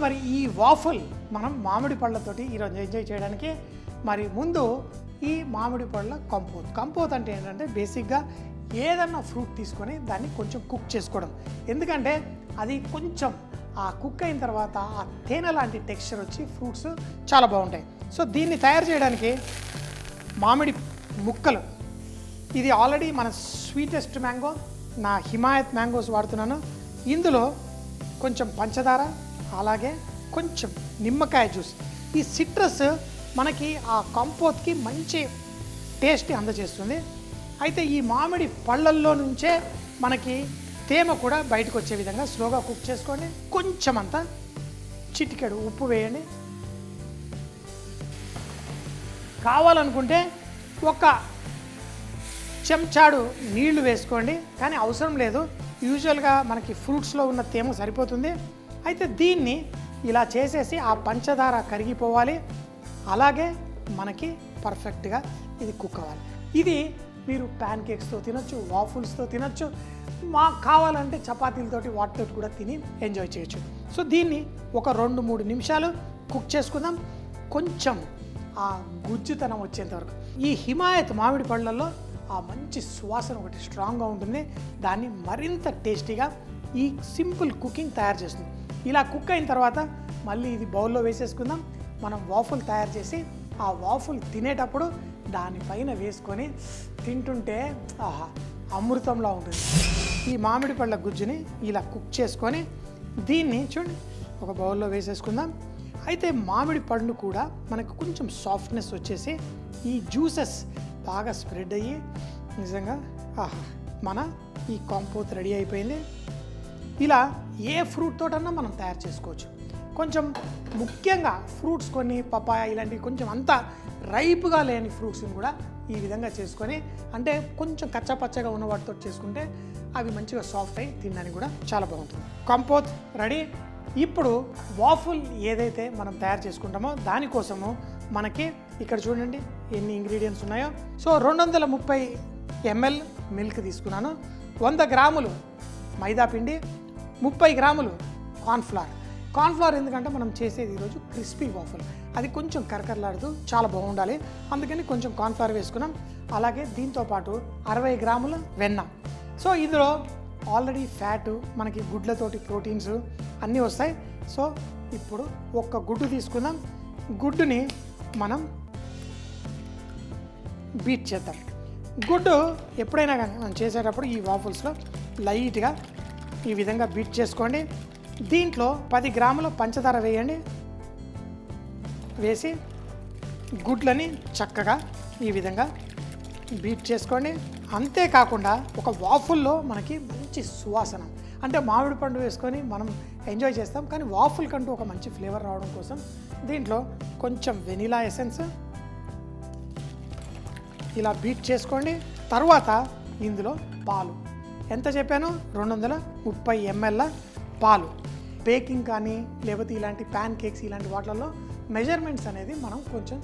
మరి ఈ వాఫల్ మనం మామిడి పళ్ళతోటి ఈరోజు ఎంజాయ్ చేయడానికి మరి ముందు ఈ మామిడి పళ్ళ కంపోత్ అంటే ఏంటంటే బేసిక్గా ఏదన్నా ఫ్రూట్ తీసుకొని దాన్ని కొంచెం కుక్ చేసుకోవడం. ఎందుకంటే అది కొంచెం ఆ కుక్ అయిన తర్వాత ఆ తేనె లాంటి టెక్స్చర్ వచ్చి ఫ్రూట్స్ చాలా బాగుంటాయి. సో దీన్ని తయారు చేయడానికి మామిడి ముక్కలు, ఇది ఆల్రెడీ మన స్వీటెస్ట్ మ్యాంగో, నా హిమాయత్ మ్యాంగోస్ వాడుతున్నాను. ఇందులో కొంచెం పంచదార, అలాగే కొంచెం నిమ్మకాయ జ్యూస్. ఈ సిట్రస్ మనకి ఆ కంపోత్కి మంచి టేస్ట్ అందజేస్తుంది. అయితే ఈ మామిడి పళ్ళల్లో నుంచే మనకి తేమ కూడా బయటకు వచ్చే విధంగా స్లోగా కుక్ చేసుకోండి. కొంచెం అంతా చిటికెడు ఉప్పు వేయండి. కావాలనుకుంటే ఒక చెంచాడు నీళ్లు వేసుకోండి, కానీ అవసరం లేదు. యూజువల్గా మనకి ఫ్రూట్స్లో ఉన్న తేమ సరిపోతుంది. అయితే దీన్ని ఇలా చేసేసి ఆ పంచదార కరిగిపోవాలి, అలాగే మనకి పర్ఫెక్ట్గా ఇది కుక్ అవ్వాలి. ఇది మీరు ప్యాన్ కేక్స్తో తినొచ్చు, వాఫుల్స్తో తినొచ్చు, మాకు కావాలంటే చపాతీలతోటి వాటితో కూడా తిని ఎంజాయ్ చేయొచ్చు. సో దీన్ని ఒక 2-3 నిమిషాలు కుక్ చేసుకుందాం, కొంచెం ఆ గుజ్జుతనం వచ్చేంత వరకు. ఈ హిమాయత్ మామిడి పళ్ళల్లో ఆ మంచి సువాసన ఒకటి స్ట్రాంగ్గా ఉంటుంది, దాన్ని మరింత టేస్టీగా ఈ సింపుల్ కుకింగ్ తయారు చేస్తుంది. ఇలా కుక్ అయిన తర్వాత మళ్ళీ ఇది బౌల్లో వేసేసుకుందాం. మనం వాఫుల్ తయారు చేసి ఆ వాఫుల్ తినేటప్పుడు దానిపైన వేసుకొని తింటుంటే ఆహా అమృతంలా ఉంటుంది. ఈ మామిడి పళ్ళ గుజ్జుని ఇలా కుక్ చేసుకొని దీన్ని చూడండి ఒక బౌల్లో వేసేసుకుందాం. అయితే మామిడి పండు కూడా మనకు కొంచెం సాఫ్ట్నెస్ వచ్చేసి ఈ జ్యూసెస్ బాగా స్ప్రెడ్ అయ్యి నిజంగా ఆహా మన ఈ కాంపోత్ రెడీ అయిపోయింది. ఇలా ఏ ఫ్రూట్ తోటన్నా మనం తయారు చేసుకోవచ్చు. కొంచెం ముఖ్యంగా ఫ్రూట్స్ కొన్ని పపాయ ఇలాంటివి కొంచెం అంత రైప్గా లేని ఫ్రూట్స్ని కూడా ఈ విధంగా చేసుకొని, అంటే కొంచెం కచ్చాపచ్చగా ఉన్న వాటితో చేసుకుంటే అవి మంచిగా సాఫ్ట్ అయ్యి తినడానికి కూడా చాలా బాగుంటుంది. కంపోత్ రెడీ. ఇప్పుడు వాఫుల్ ఏదైతే మనం తయారు చేసుకుంటామో దానికోసము మనకి ఇక్కడ చూడండి ఎన్ని ఇంగ్రీడియంట్స్ ఉన్నాయో. సో 230 ml మిల్క్ తీసుకున్నాను, 100 గ్రాములు మైదా పిండి, 30 గ్రాములు కార్న్ఫ్లవర్ ఎందుకంటే మనం చేసేది ఈరోజు క్రిస్పీ వాఫుల్, అది కొంచెం కరకరలాడుతూ చాలా బాగుండాలి, అందుకని కొంచెం కార్న్ఫ్లవర్ వేసుకున్నాం. అలాగే దీంతోపాటు 60 గ్రాముల వెన్న. సో ఇందులో ఆల్రెడీ ఫ్యాట్, మనకి గుడ్లతోటి ప్రోటీన్స్ అన్నీ వస్తాయి. సో ఇప్పుడు ఒక్క గుడ్డు తీసుకుందాం. గుడ్డుని మనం బీట్ చేద్దాం. గుడ్డు ఎప్పుడైనా కానీ మనం చేసేటప్పుడు ఈ వాఫుల్స్లో లైట్గా ఈ విధంగా బీట్ చేసుకోండి. దీంట్లో 10 గ్రాముల పంచదార వేయండి. వేసి గుడ్లని చక్కగా ఈ విధంగా బీట్ చేసుకోండి. అంతేకాకుండా ఒక వాఫుల్లో మనకి మంచి సువాసన, అంటే మామిడి పండు వేసుకొని మనం ఎంజాయ్ చేస్తాం, కానీ వాఫుల్ కంటూ ఒక మంచి ఫ్లేవర్ రావడం కోసం దీంట్లో కొంచెం వెనిలా ఎసెన్స్ ఇలా బీట్ చేసుకోండి. తర్వాత ఇందులో పాలు ఎంత చెప్పాను, 230 ml పాలు. బేకింగ్ కానీ లేకపోతే ఇలాంటి ప్యాన్ కేక్స్ ఇలాంటి వాటిల్లో మెజర్మెంట్స్ అనేది మనం కొంచెం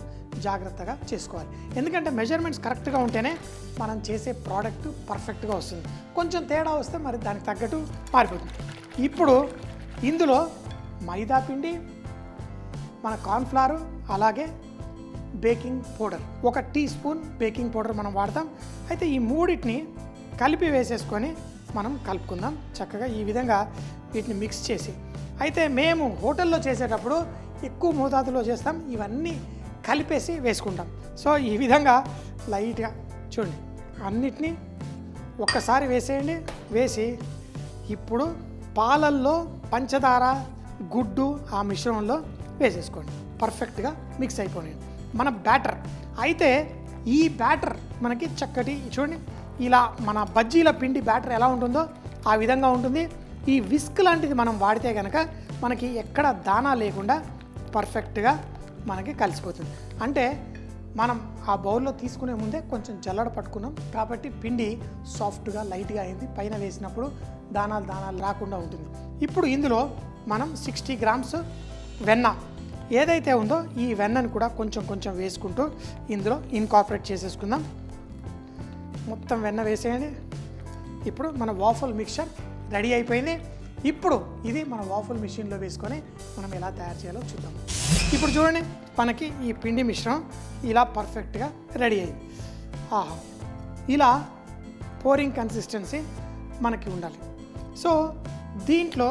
జాగ్రత్తగా చేసుకోవాలి. ఎందుకంటే మెజర్మెంట్స్ కరెక్ట్గా ఉంటేనే మనం చేసే ప్రోడక్ట్ పర్ఫెక్ట్గా వస్తుంది. కొంచెం తేడా వస్తే మరి దానికి తగ్గట్టు మారిపోతుంది. ఇప్పుడు ఇందులో మైదా పిండి, మన కార్న్ఫ్లవర్, అలాగే baking powder, 1 teaspoon baking powder మనం వాడతాం. అయితే ఈ మూడింటిని కలిపి వేసేసుకొని మనం కలుపుకుందాం చక్కగా ఈ విధంగా వీటిని మిక్స్ చేసి. అయితే మేము హోటల్లో చేసేటప్పుడు ఎక్కువ మోతాదులో చేస్తాం, ఇవన్నీ కలిపేసి వేసుకుంటాం. సో ఈ విధంగా లైట్గా చూడండి అన్నిటినీ ఒక్కసారి వేసేయండి. వేసి ఇప్పుడు పాలల్లో పంచదార, గుడ్డు ఆ మిశ్రమంలో వేసేసుకోండి. పర్ఫెక్ట్గా మిక్స్ అయిపోయింది మన బ్యాటర్. అయితే ఈ బ్యాటర్ మనకి చక్కటి చూడండి ఇలా మన బజ్జీల పిండి బ్యాటర్ ఎలా ఉంటుందో ఆ విధంగా ఉంటుంది. ఈ విస్క్ లాంటిది మనం వాడితే కనుక మనకి ఎక్కడ దానా లేకుండా పర్ఫెక్ట్గా మనకి కలిసిపోతుంది. అంటే మనం ఆ బౌల్లో తీసుకునే ముందే కొంచెం జల్లడ పట్టుకున్నాం కాబట్టి పిండి సాఫ్ట్గా లైట్గా అయింది, పైన వేసినప్పుడు దానాలు రాకుండా ఉంటుంది. ఇప్పుడు ఇందులో మనం 60 గ్రామ్స్ వెన్న ఏదైతే ఉందో ఈ వెన్నను కూడా కొంచెం వేసుకుంటూ ఇందులో ఇన్కార్పొరేట్ చేసేసుకుందాం. మొత్తం వెన్న వేసేయండి. ఇప్పుడు మన వాఫల్ మిక్చర్ రెడీ అయిపోయింది. ఇప్పుడు ఇది మన వాఫుల్ మిషన్లో వేసుకొని మనం ఎలా తయారు చేయాలో చూద్దాం. ఇప్పుడు చూడండి, మనకి ఈ పిండి మిశ్రమం ఇలా పర్ఫెక్ట్గా రెడీ అయింది. ఆహా, ఇలా పోరింగ్ కన్సిస్టెన్సీ మనకి ఉండాలి. సో దీంట్లో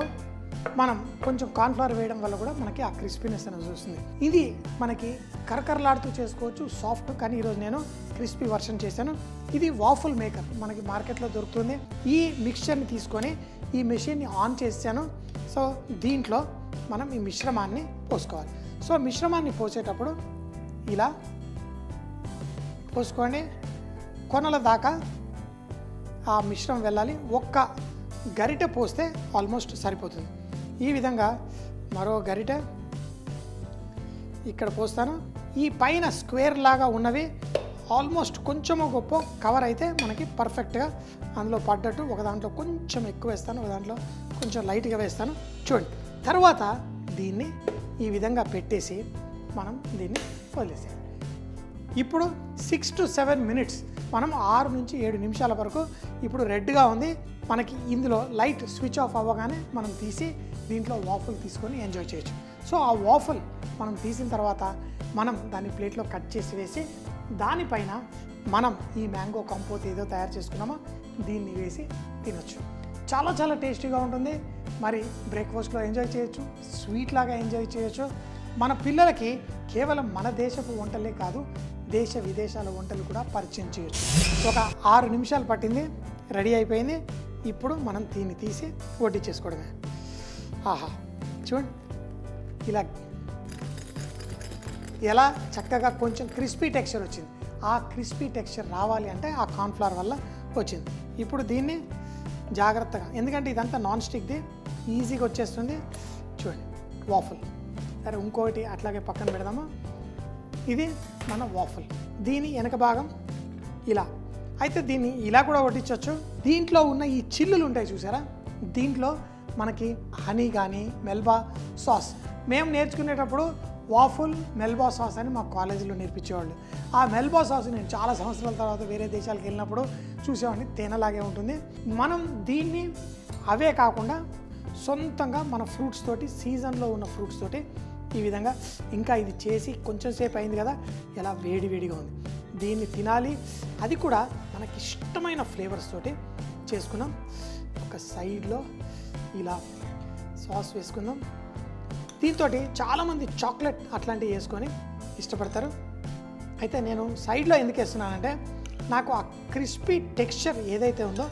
మనం కొంచెం కార్న్ఫ్లవర్ వేయడం వల్ల కూడా మనకి ఆ క్రిస్పీనెస్ అనేది వస్తుంది. ఇది మనకి కరకరలాడుతూ చేసుకోవచ్చు, సాఫ్ట్. కానీ ఈరోజు నేను క్రిస్పీ వర్షన్ చేశాను. ఇది వాఫుల్ మేకర్ మనకి మార్కెట్లో దొరుకుతుంది. ఈ మిక్స్చర్ని తీసుకొని ఈ మెషిన్ని ఆన్ చేశాను. సో దీంట్లో మనం ఈ మిశ్రమాన్ని పోసుకోవాలి. సో మిశ్రమాన్ని పోసేటప్పుడు ఇలా పోసుకోండి, కొనల దాకా ఆ మిశ్రమం వెళ్ళాలి. ఒక్క గరిటె పోస్తే ఆల్మోస్ట్ సరిపోతుంది. ఈ విధంగా మరో గరిటె ఇక్కడ పోస్తాను. ఈ పైన స్క్వేర్ లాగా ఉన్నవి ఆల్మోస్ట్ కొంచెము గొప్ప కవర్ అయితే మనకి పర్ఫెక్ట్గా అందులో పడ్డట్టు. ఒక దాంట్లో కొంచెం ఎక్కువ వేస్తాను, ఒక దాంట్లో కొంచెం లైట్గా వేస్తాను. చూడండి, తర్వాత దీన్ని ఈ విధంగా పెట్టేసి మనం దీన్ని వదిలేసాం. ఇప్పుడు 6 to 7 మినిట్స్, మనం 6 నుంచి 7 నిమిషాల వరకు. ఇప్పుడు రెడ్గా ఉంది మనకి. ఇందులో లైట్ స్విచ్ ఆఫ్ అవ్వగానే మనం తీసి దీంట్లో వాఫుల్ తీసుకొని ఎంజాయ్ చేయొచ్చు. సో ఆ వాఫుల్ మనం తీసిన తర్వాత మనం దాన్ని ప్లేట్లో కట్ చేసి వేసి దానిపైన మనం ఈ మ్యాంగో కంపోత్ ఏదో తయారు చేసుకున్నామో దీన్ని వేసి తినొచ్చు. చాలా చాలా టేస్టీగా ఉంటుంది. మరి బ్రేక్ఫాస్ట్లో ఎంజాయ్ చేయొచ్చు, స్వీట్ లాగా ఎంజాయ్ చేయొచ్చు. మన పిల్లలకి కేవలం మన దేశపు వంటలే కాదు, దేశ విదేశాల వంటలు కూడా పరిచయం చేయొచ్చు. ఒక 6 నిమిషాలు పట్టింది, రెడీ అయిపోయింది. ఇప్పుడు మనం దీన్ని తీసి వడ్డీ చేసుకోవడమే. ఆహా, చూడండి ఇలా ఎలా చక్కగా కొంచెం క్రిస్పీ టెక్స్చర్ వచ్చింది. ఆ క్రిస్పీ టెక్స్చర్ రావాలి అంటే ఆ కార్న్ఫ్లవర్ వల్ల వచ్చింది. ఇప్పుడు దీన్ని జాగ్రత్తగా, ఎందుకంటే ఇదంతా నాన్ స్టిక్ది, ఈజీగా వచ్చేస్తుంది. చూడండి వాఫుల్. సరే, ఇంకోటి అట్లాగే పక్కన పెడదాము. ఇది మన వాఫుల్. దీని వెనక భాగం ఇలా అయితే దీన్ని ఇలా కూడా వడ్డించవచ్చు. దీంట్లో ఉన్న ఈ చిల్లులు ఉంటాయి చూసారా, దీంట్లో మనకి హనీ కానీ మెల్బా సాస్, మేము నేర్చుకునేటప్పుడు వాఫుల్ మెల్బా సాస్ అని మా కాలేజీలో నేర్పించేవాళ్ళు. ఆ మెల్బా సాస్ నేను చాలా సంవత్సరాల తర్వాత వేరే దేశాలకు వెళ్ళినప్పుడు చూసేవాడిని. తేనెలాగే ఉంటుంది. మనం దీన్ని అవే కాకుండా సొంతంగా మన ఫ్రూట్స్ తోటి, సీజన్లో ఉన్న ఫ్రూట్స్ తోటి ఈ విధంగా, ఇంకా ఇది చేసి కొంచెం సేపు అయింది కదా, ఎలా వేడివేడిగా ఉంది. దీన్ని తినాలి, అది కూడా మనకి ఇష్టమైన ఫ్లేవర్స్ తోటి చేసుకున్నాం. ఒక సైడ్లో ఇలా సాస్ వేసుకుందాం. దీంతో చాలామంది చాక్లెట్ అట్లాంటివి వేసుకొని ఇష్టపడతారు. అయితే నేను సైడ్లో ఎందుకు వేస్తున్నానంటే నాకు ఆ క్రిస్పీ టెక్స్చర్ ఏదైతే ఉందో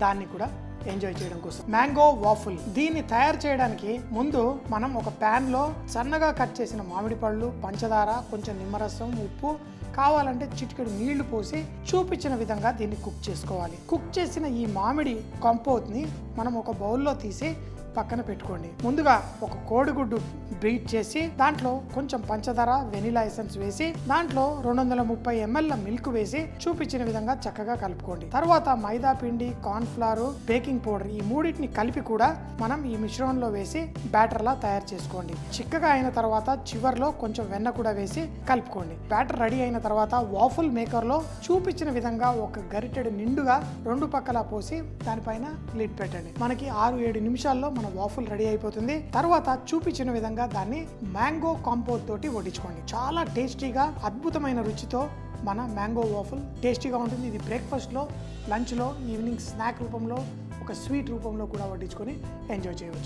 దాన్ని కూడా ఎంజాయ్ చేయడం కోసం. మ్యాంగో వాఫుల్ దీన్ని తయారు చేయడానికి ముందు మనం ఒక ప్యాన్లో సన్నగా కట్ చేసిన మామిడి పళ్ళు, పంచదార, కొంచెం నిమ్మరసం, ఉప్పు, కావాలంటే చిటికెడు నీళ్లు పోసి చూపించిన విధంగా దీన్ని కుక్ చేసుకోవాలి. కుక్ చేసిన ఈ మామిడి కంపోత్ని మనం ఒక బౌల్లో తీసి పక్కన పెట్టుకోండి. ముందుగా ఒక కోడిగుడ్డు బీట్ చేసి దాంట్లో కొంచెం పంచదార, వెనిలా ఎసెన్స్ వేసి దాంట్లో 230 ml మిల్క్ వేసి చూపించిన విధంగా చక్కగా కలుపుకోండి. తర్వాత మైదా పిండి, కార్న్ఫ్లవర్, బేకింగ్ పౌడర్ ఈ మూడింటిని కలిపి కూడా మనం ఈ మిశ్రమంలో వేసి బ్యాటర్ లా తయారు చేసుకోండి. చిక్కగా అయిన తర్వాత చివర్లో కొంచెం వెన్న కూడా వేసి కలుపుకోండి. బ్యాటర్ రెడీ అయిన తర్వాత వాఫుల్ మేకర్ లో చూపించిన విధంగా ఒక గరిటెడు నిండుగా 2 పక్కలా పోసి దానిపైన లిడ్ పెట్టండి. మనకి 6-7 నిమిషాల్లో మన వాఫుల్ రెడీ అయిపోతుంది. తర్వాత చూపించిన విధంగా దాన్ని మ్యాంగో కాంపోత్ తోటి వడ్డించుకోండి. చాలా టేస్టీగా, అద్భుతమైన రుచితో మన మ్యాంగో వాఫుల్ టేస్టీగా ఉంటుంది. ఇది బ్రేక్ఫాస్ట్లో, లంచ్లో, ఈవినింగ్ స్నాక్ రూపంలో, ఒక స్వీట్ రూపంలో కూడా వడ్డించుకొని ఎంజాయ్ చేయవచ్చు.